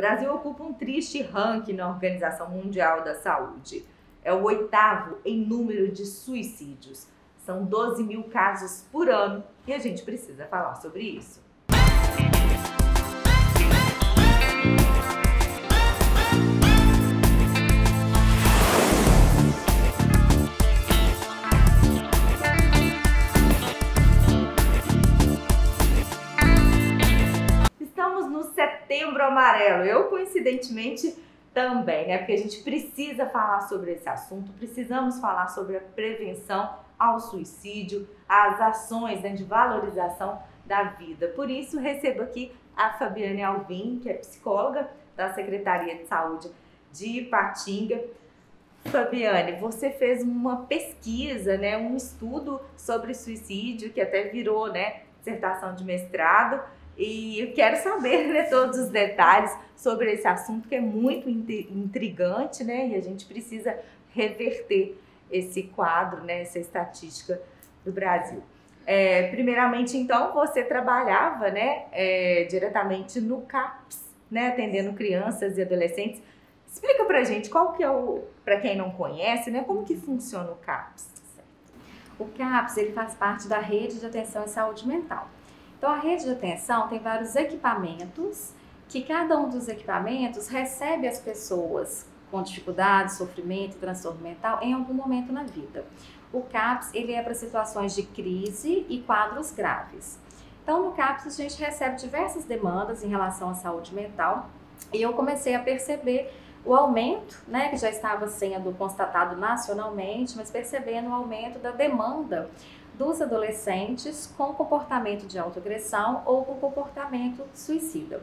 Brasil ocupa um triste ranking na Organização Mundial da Saúde. É o 8º em número de suicídios. São 12 mil casos por ano e a gente precisa falar sobre isso. Estamos no Setembro Amarelo. Eu, coincidentemente, também, né? Porque a gente precisa falar sobre esse assunto, precisamos falar sobre a prevenção ao suicídio, as ações, né, de valorização da vida. Por isso, recebo aqui a Fabiane Alvim, que é psicóloga da Secretaria de Saúde de Ipatinga. Fabiane, você fez uma pesquisa, né, um estudo sobre suicídio, que até virou, né, dissertação de mestrado. E eu quero saber, né, todos os detalhes sobre esse assunto, que é muito intrigante, né? E a gente precisa reverter esse quadro, né, essa estatística do Brasil. Primeiramente, então, você trabalhava, né, diretamente no CAPS, né, atendendo crianças e adolescentes. Explica pra gente qual que é para quem não conhece, né, como que funciona o CAPS? O CAPS, ele faz parte da rede de atenção em saúde mental. Então, a rede de atenção tem vários equipamentos, que cada um dos equipamentos recebe as pessoas com dificuldade, sofrimento, transtorno mental em algum momento na vida. O CAPS, ele é para situações de crise e quadros graves. Então, no CAPS, a gente recebe diversas demandas em relação à saúde mental e eu comecei a perceber o aumento, né, que já estava sendo constatado nacionalmente, mas percebendo o aumento da demanda dos adolescentes com comportamento de autoagressão ou com comportamento suicida.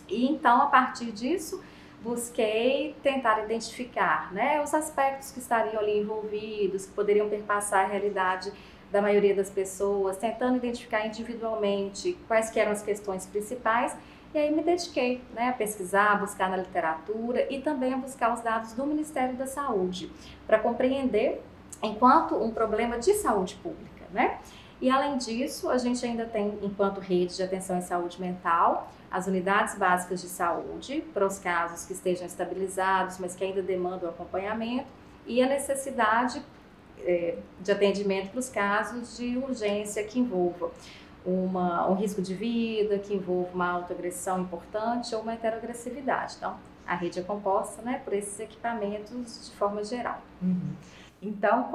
E então, a partir disso, busquei tentar identificar, né, os aspectos que estariam ali envolvidos, que poderiam perpassar a realidade da maioria das pessoas, tentando identificar individualmente quais que eram as questões principais. E aí me dediquei, né, a pesquisar, a buscar na literatura e também a buscar os dados do Ministério da Saúde, para compreender enquanto um problema de saúde pública, né? E além disso, a gente ainda tem, enquanto rede de atenção em saúde mental, as unidades básicas de saúde, para os casos que estejam estabilizados, mas que ainda demandam acompanhamento, e a necessidade de atendimento para os casos de urgência que envolva um risco de vida, que envolva uma autoagressão importante ou uma heteroagressividade. Então, a rede é composta, né, por esses equipamentos de forma geral. Uhum. Então,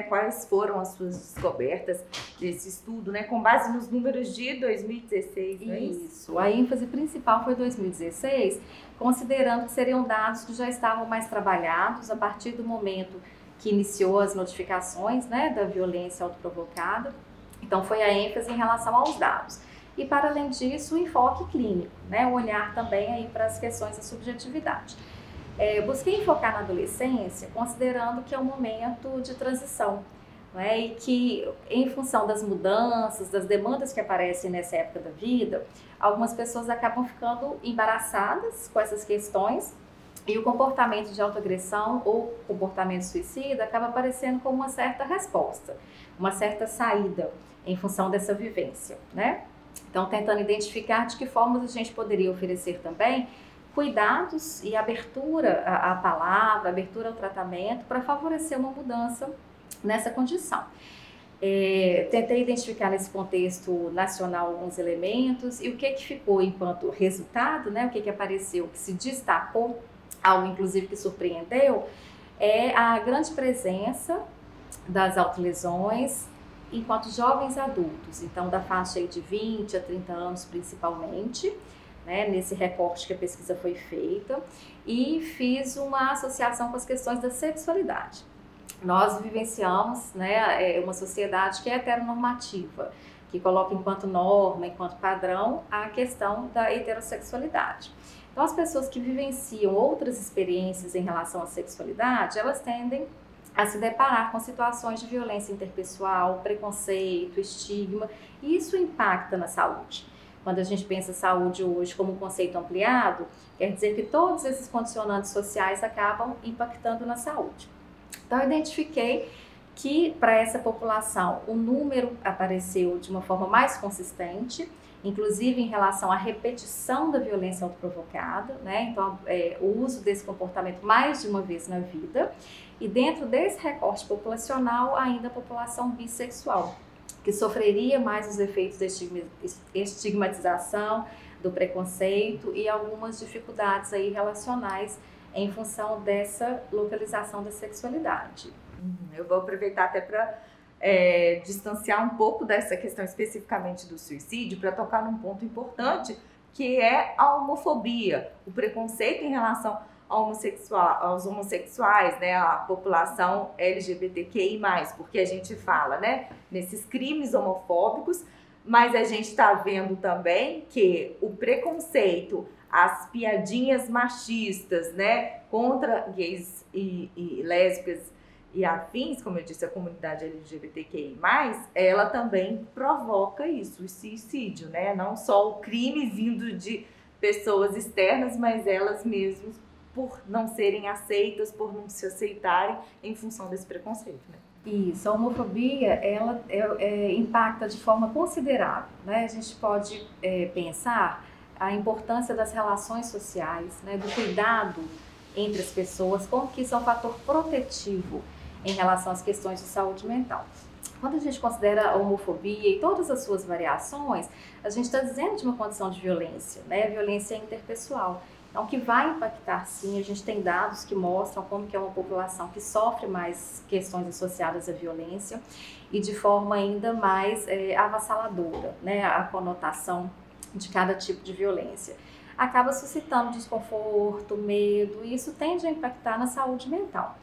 quais foram as suas descobertas desse estudo, né, com base nos números de 2016, não é isso? Isso, a ênfase principal foi 2016, considerando que seriam dados que já estavam mais trabalhados a partir do momento que iniciou as notificações, né, da violência autoprovocada. Então, foi a ênfase em relação aos dados. E, para além disso, o enfoque clínico, né, o olhar também aí para as questões da subjetividade. Busquei focar na adolescência, considerando que é um momento de transição, né? E que, em função das mudanças, das demandas que aparecem nessa época da vida, algumas pessoas acabam ficando embaraçadas com essas questões e o comportamento de autoagressão ou comportamento suicida acaba aparecendo como uma certa resposta, uma certa saída em função dessa vivência, né? Então, tentando identificar de que formas a gente poderia oferecer também cuidados e abertura à palavra, abertura ao tratamento para favorecer uma mudança nessa condição. Tentei identificar nesse contexto nacional alguns elementos e o que ficou enquanto resultado, né, o que apareceu, que se destacou, algo inclusive que surpreendeu, é a grande presença das autolesões enquanto jovens adultos, então da faixa aí de 20 a 30 anos principalmente, né, nesse recorte que a pesquisa foi feita, e fiz uma associação com as questões da sexualidade. Nós vivenciamos, né, uma sociedade que é heteronormativa, que coloca enquanto norma, enquanto padrão, a questão da heterossexualidade. Então, as pessoas que vivenciam outras experiências em relação à sexualidade, elas tendem a se deparar com situações de violência interpessoal, preconceito, estigma, e isso impacta na saúde. Quando a gente pensa saúde hoje como um conceito ampliado, quer dizer que todos esses condicionantes sociais acabam impactando na saúde. Então, eu identifiquei que para essa população o número apareceu de uma forma mais consistente inclusive em relação à repetição da violência autoprovocada, né? Então, o uso desse comportamento mais de uma vez na vida. E dentro desse recorte populacional, ainda a população bissexual, que sofreria mais os efeitos da estigmatização, do preconceito e algumas dificuldades aí relacionais em função dessa localização da sexualidade. Eu vou aproveitar até para distanciar um pouco dessa questão especificamente do suicídio para tocar num ponto importante, que é a homofobia, o preconceito em relação aos homossexuais, né, a população LGBTQI+, porque a gente fala, né, nesses crimes homofóbicos, mas a gente está vendo também que o preconceito, as piadinhas machistas, né, contra gays e lésbicas e afins, como eu disse, a comunidade LGBTQI+, ela também provoca isso, o suicídio, né, não só o crime vindo de pessoas externas, mas elas mesmas por não serem aceitas, por não se aceitarem em função desse preconceito, né? Isso, a homofobia, ela impacta de forma considerável, né? A gente pode pensar a importância das relações sociais, né? Do cuidado entre as pessoas, como que isso é um fator protetivo em relação às questões de saúde mental. Quando a gente considera a homofobia e todas as suas variações, a gente está dizendo de uma condição de violência, né? Violência interpessoal. Então, que vai impactar sim, a gente tem dados que mostram como que é uma população que sofre mais questões associadas à violência e de forma ainda mais avassaladora, né? A conotação de cada tipo de violência. Acaba suscitando desconforto, medo, e isso tende a impactar na saúde mental.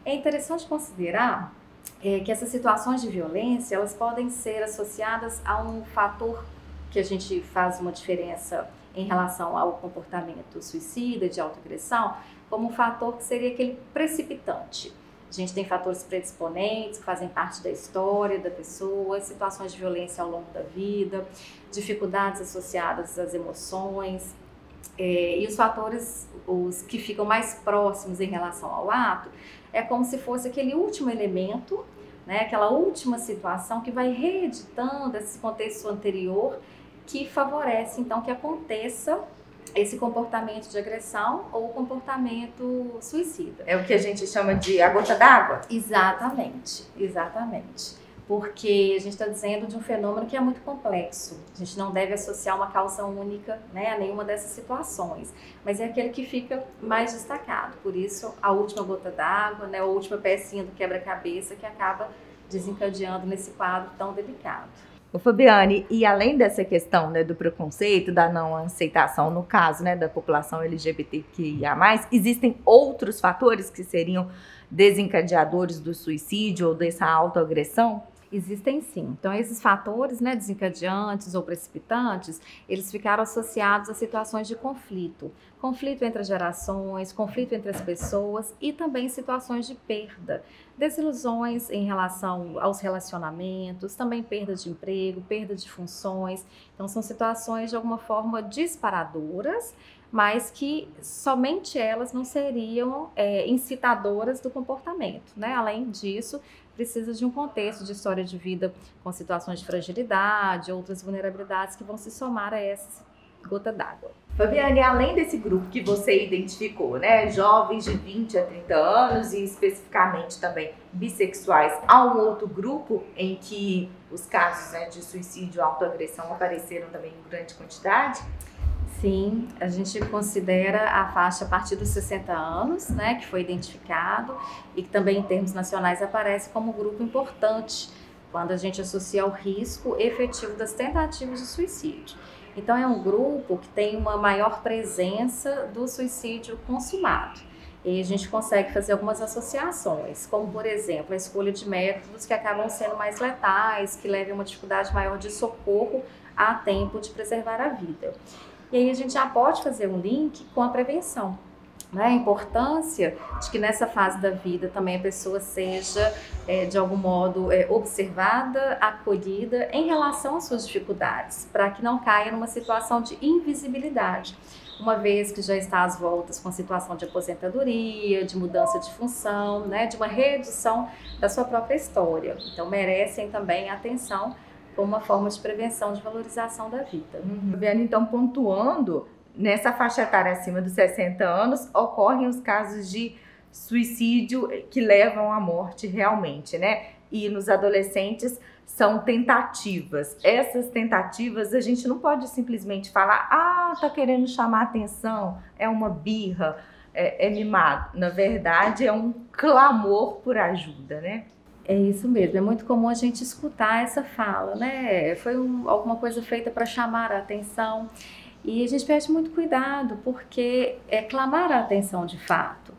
É interessante considerar que essas situações de violência, elas podem ser associadas a um fator que a gente faz uma diferença em relação ao comportamento suicida, de autoagressão, como um fator que seria aquele precipitante. A gente tem fatores predisponentes que fazem parte da história da pessoa, situações de violência ao longo da vida, dificuldades associadas às emoções, e os fatores, os que ficam mais próximos em relação ao ato, é como se fosse aquele último elemento, né, aquela última situação que vai reeditando esse contexto anterior, que favorece, então, que aconteça esse comportamento de agressão ou comportamento suicida. É o que a gente chama de a gota d'água? Exatamente, exatamente. Porque a gente está dizendo de um fenômeno que é muito complexo. A gente não deve associar uma causa única, né, a nenhuma dessas situações, mas é aquele que fica mais destacado. Por isso, a última gota d'água, né, a última pecinha do quebra-cabeça que acaba desencadeando nesse quadro tão delicado. Ô Fabiane, e além dessa questão, né, do preconceito, da não aceitação, no caso, né, da população LGBTQIA+, existem outros fatores que seriam desencadeadores do suicídio ou dessa autoagressão? Existem sim. Então, esses fatores, né, desencadeantes ou precipitantes, eles ficaram associados a situações de conflito. Conflito entre as gerações, conflito entre as pessoas e também situações de perda. Desilusões em relação aos relacionamentos, também perda de emprego, perda de funções. Então, são situações de alguma forma disparadoras, mas que somente elas não seriam incitadoras do comportamento, né? Além disso, precisa de um contexto de história de vida com situações de fragilidade, outras vulnerabilidades que vão se somar a essa gota d'água. Fabiane, além desse grupo que você identificou, né, jovens de 20 a 30 anos e especificamente também bissexuais, há um outro grupo em que os casos, né, de suicídio e autoagressão apareceram também em grande quantidade? Sim, a gente considera a faixa a partir dos 60 anos, né, que foi identificado e que também em termos nacionais aparece como um grupo importante quando a gente associa ao risco efetivo das tentativas de suicídio. Então é um grupo que tem uma maior presença do suicídio consumado. E a gente consegue fazer algumas associações, como por exemplo a escolha de métodos que acabam sendo mais letais, que levam a uma dificuldade maior de socorro a tempo de preservar a vida. E aí a gente já pode fazer um link com a prevenção, né? A importância de que nessa fase da vida também a pessoa seja, de algum modo, observada, acolhida em relação às suas dificuldades, para que não caia numa situação de invisibilidade, uma vez que já está às voltas com a situação de aposentadoria, de mudança de função, né? De uma reedição da sua própria história. Então merecem também atenção como uma forma de prevenção, de valorização da vida. Viviane, então, pontuando, nessa faixa etária acima dos 60 anos, ocorrem os casos de suicídio que levam à morte realmente, né? E nos adolescentes são tentativas. Essas tentativas a gente não pode simplesmente falar, tá querendo chamar atenção, é uma birra, é mimado. Na verdade, é um clamor por ajuda, né? É isso mesmo, é muito comum a gente escutar essa fala, né? Foi alguma coisa feita para chamar a atenção. E a gente pede muito cuidado, porque é clamar a atenção de fato.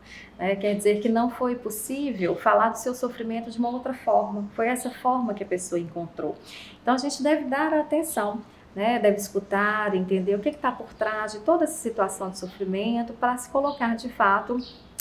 Quer dizer que não foi possível falar do seu sofrimento de uma outra forma. Foi essa forma que a pessoa encontrou. Então a gente deve dar atenção, né? Deve escutar, entender o que está por trás de toda essa situação de sofrimento para se colocar de fato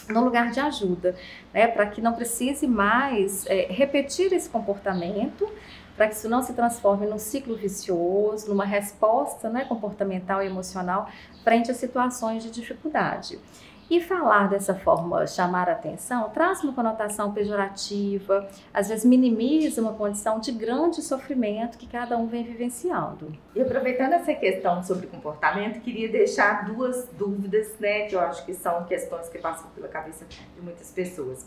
no lugar de ajuda, né? Para que não precise mais repetir esse comportamento, para que isso não se transforme num ciclo vicioso, numa resposta, né, comportamental e emocional frente a situações de dificuldade. E falar dessa forma, chamar a atenção, traz uma conotação pejorativa, às vezes minimiza uma condição de grande sofrimento que cada um vem vivenciando. E aproveitando essa questão sobre comportamento, queria deixar duas dúvidas, né, que eu acho que são questões que passam pela cabeça de muitas pessoas.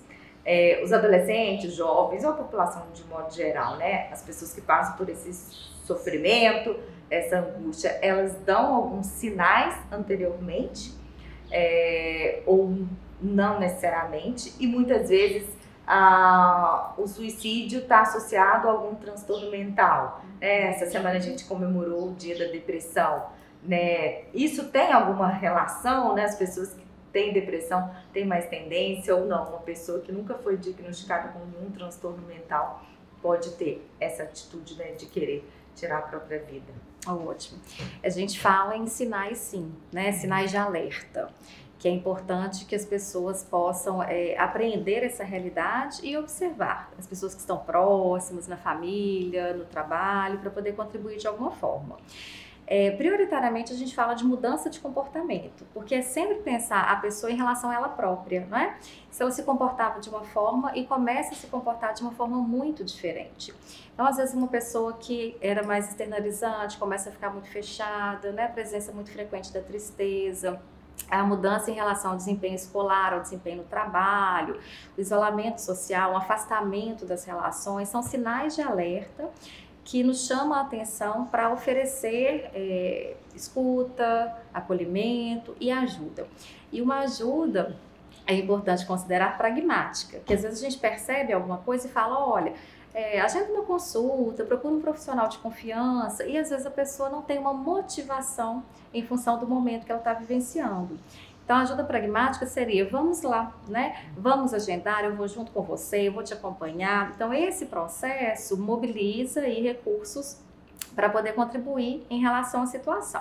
Os adolescentes, jovens ou a população de modo geral, né, as pessoas que passam por esse sofrimento, essa angústia, elas dão alguns sinais anteriormente, ou não necessariamente, e muitas vezes o suicídio está associado a algum transtorno mental. Essa semana a gente comemorou o Dia da Depressão, né? Isso tem alguma relação, né? As pessoas que têm depressão têm mais tendência ou não? Uma pessoa que nunca foi diagnosticada com nenhum transtorno mental pode ter essa atitude, né, de querer tirar a própria vida. Ótimo. A gente fala em sinais, sim, né? Sinais de alerta, que é importante que as pessoas possam apreender essa realidade e observar as pessoas que estão próximas, na família, no trabalho, para poder contribuir de alguma forma. Prioritariamente a gente fala de mudança de comportamento, porque é sempre pensar a pessoa em relação a ela própria, não é? Se ela se comportava de uma forma e começa a se comportar de uma forma muito diferente. Então, às vezes, uma pessoa que era mais externalizante começa a ficar muito fechada, né? A presença muito frequente da tristeza, a mudança em relação ao desempenho escolar, ao desempenho no trabalho, o isolamento social, o afastamento das relações, são sinais de alerta que nos chamam a atenção para oferecer escuta, acolhimento e ajuda. E uma ajuda é importante considerar pragmática, que às vezes a gente percebe alguma coisa e fala, olha, agenda uma consulta, procura um profissional de confiança, e às vezes a pessoa não tem uma motivação em função do momento que ela está vivenciando. Então, a ajuda pragmática seria, vamos lá, né? Vamos agendar, eu vou junto com você, eu vou te acompanhar. Então, esse processo mobiliza aí recursos para poder contribuir em relação à situação.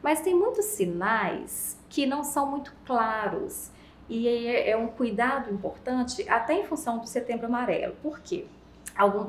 Mas tem muitos sinais que não são muito claros e é um cuidado importante até em função do Setembro Amarelo. Por quê?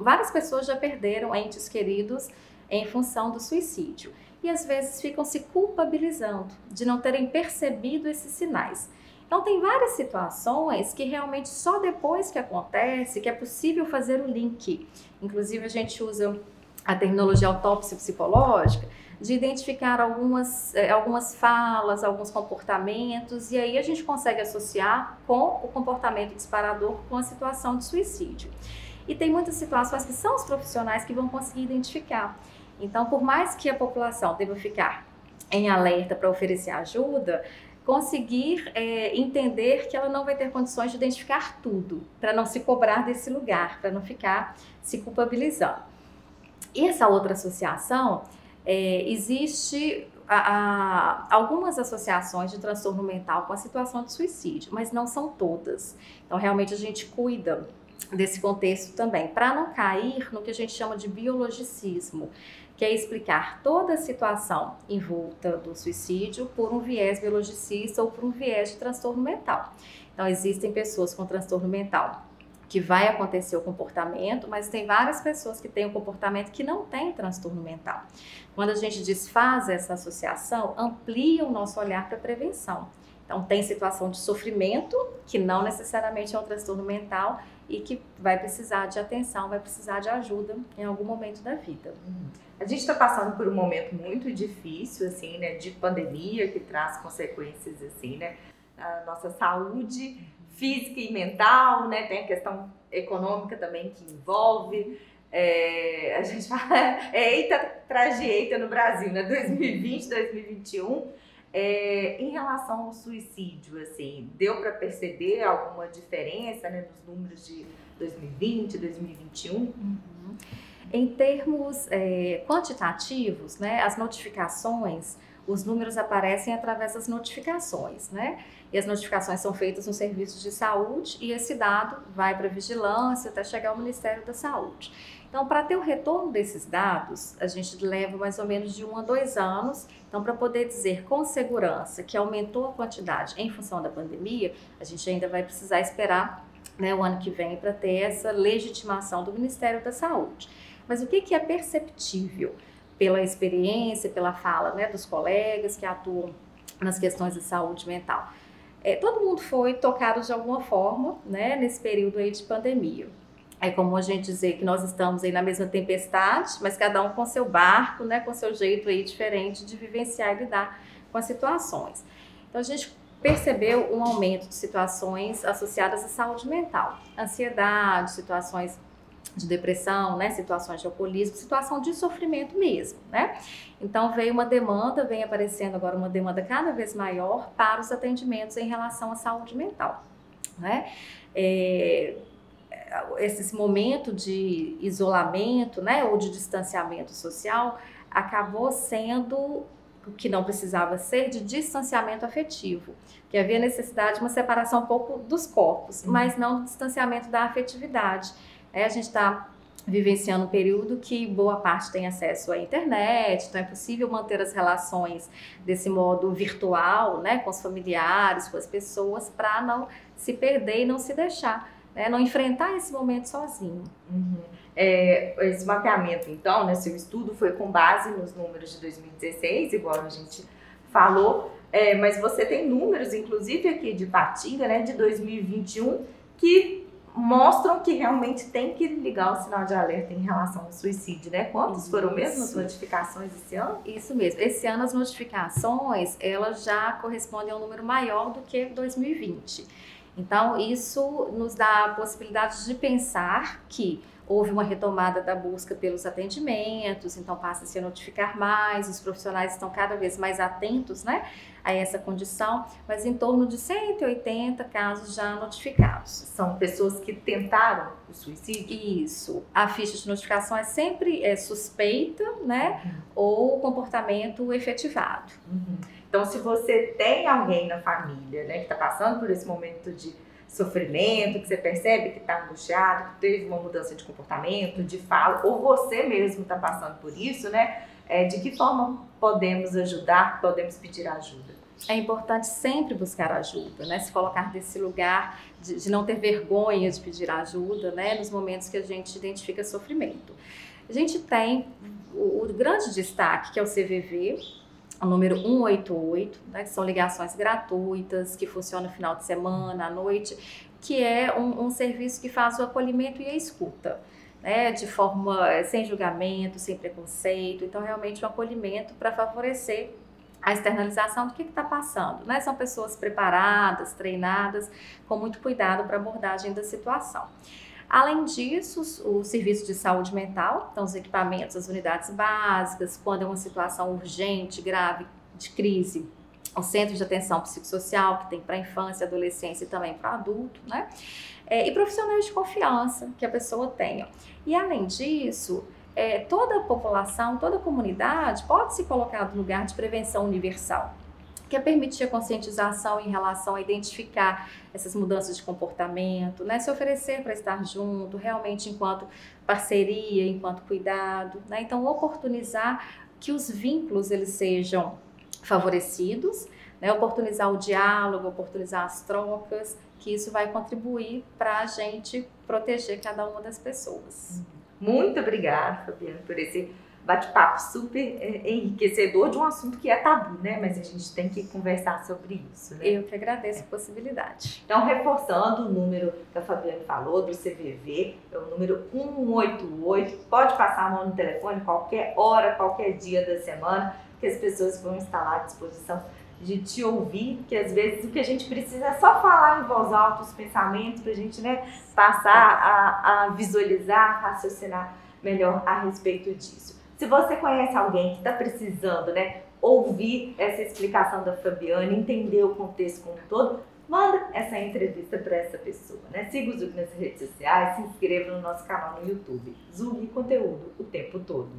Várias pessoas já perderam entes queridos em função do suicídio. E às vezes ficam se culpabilizando de não terem percebido esses sinais. Então tem várias situações que realmente só depois que acontece que é possível fazer o link. Inclusive a gente usa a terminologia autópsia psicológica de identificar algumas falas, alguns comportamentos, e aí a gente consegue associar com o comportamento disparador com a situação de suicídio. E tem muitas situações que são os profissionais que vão conseguir identificar. Então, por mais que a população deva ficar em alerta para oferecer ajuda, conseguir entender que ela não vai ter condições de identificar tudo, para não se cobrar desse lugar, para não ficar se culpabilizando. E essa outra associação, existe algumas associações de transtorno mental com a situação de suicídio, mas não são todas. Então, realmente a gente cuida desse contexto também, para não cair no que a gente chama de biologicismo, que é explicar toda a situação em volta do suicídio por um viés biologicista ou por um viés de transtorno mental. Então, existem pessoas com transtorno mental que vai acontecer o comportamento, mas tem várias pessoas que têm um comportamento que não tem transtorno mental. Quando a gente desfaz essa associação, amplia o nosso olhar para a prevenção. Então, tem situação de sofrimento, que não necessariamente é um transtorno mental, e que vai precisar de atenção, vai precisar de ajuda em algum momento da vida. A gente está passando por um momento muito difícil, assim, né, de pandemia, que traz consequências, assim, né, na nossa saúde física e mental, né, tem a questão econômica também que envolve, a gente fala, eita, atrás de eita no Brasil, né, 2020, 2021, em relação ao suicídio, assim, deu para perceber alguma diferença, né, nos números de 2020, 2021? Uhum. Em termos quantitativos, né, as notificações, os números aparecem através das notificações, né? E as notificações são feitas no serviço de saúde e esse dado vai para a vigilância até chegar ao Ministério da Saúde. Então, para ter o retorno desses dados, a gente leva mais ou menos de 1 a 2 anos. Então, para poder dizer com segurança que aumentou a quantidade em função da pandemia, a gente ainda vai precisar esperar, né, o ano que vem para ter essa legitimação do Ministério da Saúde. Mas o que é perceptível pela experiência, pela fala, né, dos colegas que atuam nas questões de saúde mental? Todo mundo foi tocado de alguma forma, né, nesse período aí de pandemia. É como a gente dizer que nós estamos aí na mesma tempestade, mas cada um com seu barco, né, com seu jeito aí diferente de vivenciar e lidar com as situações. Então a gente percebeu um aumento de situações associadas à saúde mental, ansiedade, situações de depressão, né, situações de alcoolismo, situação de sofrimento mesmo, né? Então vem aparecendo agora uma demanda cada vez maior para os atendimentos em relação à saúde mental, né? Esse momento de isolamento, né, ou de distanciamento social acabou sendo o que não precisava ser, de distanciamento afetivo, que havia necessidade de uma separação um pouco dos corpos, mas não do distanciamento da afetividade. A gente está vivenciando um período que boa parte tem acesso à internet, então é possível manter as relações desse modo virtual, né, com os familiares, com as pessoas, para não se perder e não se deixar, né, não enfrentar esse momento sozinho. Esse mapeamento, então, né, seu estudo foi com base nos números de 2016, igual a gente falou, mas você tem números, inclusive aqui de Patinga, né, de 2021, que mostram que realmente tem que ligar o sinal de alerta em relação ao suicídio, né? Quantas foram mesmo as notificações esse ano? Isso mesmo. Esse ano as notificações, elas já correspondem a um número maior do que 2020. Então, isso nos dá a possibilidade de pensar que houve uma retomada da busca pelos atendimentos, então passa-se a notificar mais, os profissionais estão cada vez mais atentos, né, a essa condição, mas em torno de 180 casos já notificados. São pessoas que tentaram o suicídio? Isso. A ficha de notificação é sempre suspeita, né, ou comportamento efetivado. Então, se você tem alguém na família, né, que está passando por esse momento de sofrimento, que você percebe que está angustiado, que teve uma mudança de comportamento, de fala, ou você mesmo está passando por isso, né? De que forma podemos ajudar, podemos pedir ajuda? É importante sempre buscar ajuda, né? Se colocar nesse lugar de não ter vergonha de pedir ajuda, né? Nos momentos que a gente identifica sofrimento. A gente tem o grande destaque, que é o CVV, o número 188, né, que são ligações gratuitas, que funcionam no final de semana, à noite, que é um serviço que faz o acolhimento e a escuta, né, de forma sem julgamento, sem preconceito. Então, realmente um acolhimento para favorecer a externalização do que está passando, né? São pessoas preparadas, treinadas, com muito cuidado para a abordagem da situação. Além disso, o serviço de saúde mental, então os equipamentos, as unidades básicas, quando é uma situação urgente, grave, de crise, o centro de atenção psicossocial, que tem para infância, adolescência e também para adulto, né? E profissionais de confiança que a pessoa tenha. E além disso, toda a população, toda a comunidade pode se colocar no lugar de prevenção universal, que é permitir a conscientização em relação a identificar essas mudanças de comportamento, né? Se oferecer para estar junto, realmente enquanto parceria, enquanto cuidado, né? Então, oportunizar que os vínculos eles sejam favorecidos, né? Oportunizar o diálogo, oportunizar as trocas, que isso vai contribuir para a gente proteger cada uma das pessoas. Muito obrigada, Fabiana, por esse bate-papo super enriquecedor de um assunto que é tabu, né? Mas a gente tem que conversar sobre isso, né? Eu que agradeço a possibilidade. Então, reforçando o número que a Fabiane falou, do CVV, é o número 188. Pode passar a mão no telefone qualquer hora, qualquer dia da semana, que as pessoas vão estar lá à disposição de te ouvir, que às vezes o que a gente precisa é só falar em voz alta os pensamentos para a gente, né, passar a visualizar, raciocinar melhor a respeito disso. Se você conhece alguém que está precisando, né, ouvir essa explicação da Fabiane, entender o contexto como um todo, manda essa entrevista para essa pessoa, né? Siga o Zug nas redes sociais, se inscreva no nosso canal no YouTube. Zug Conteúdo o tempo todo.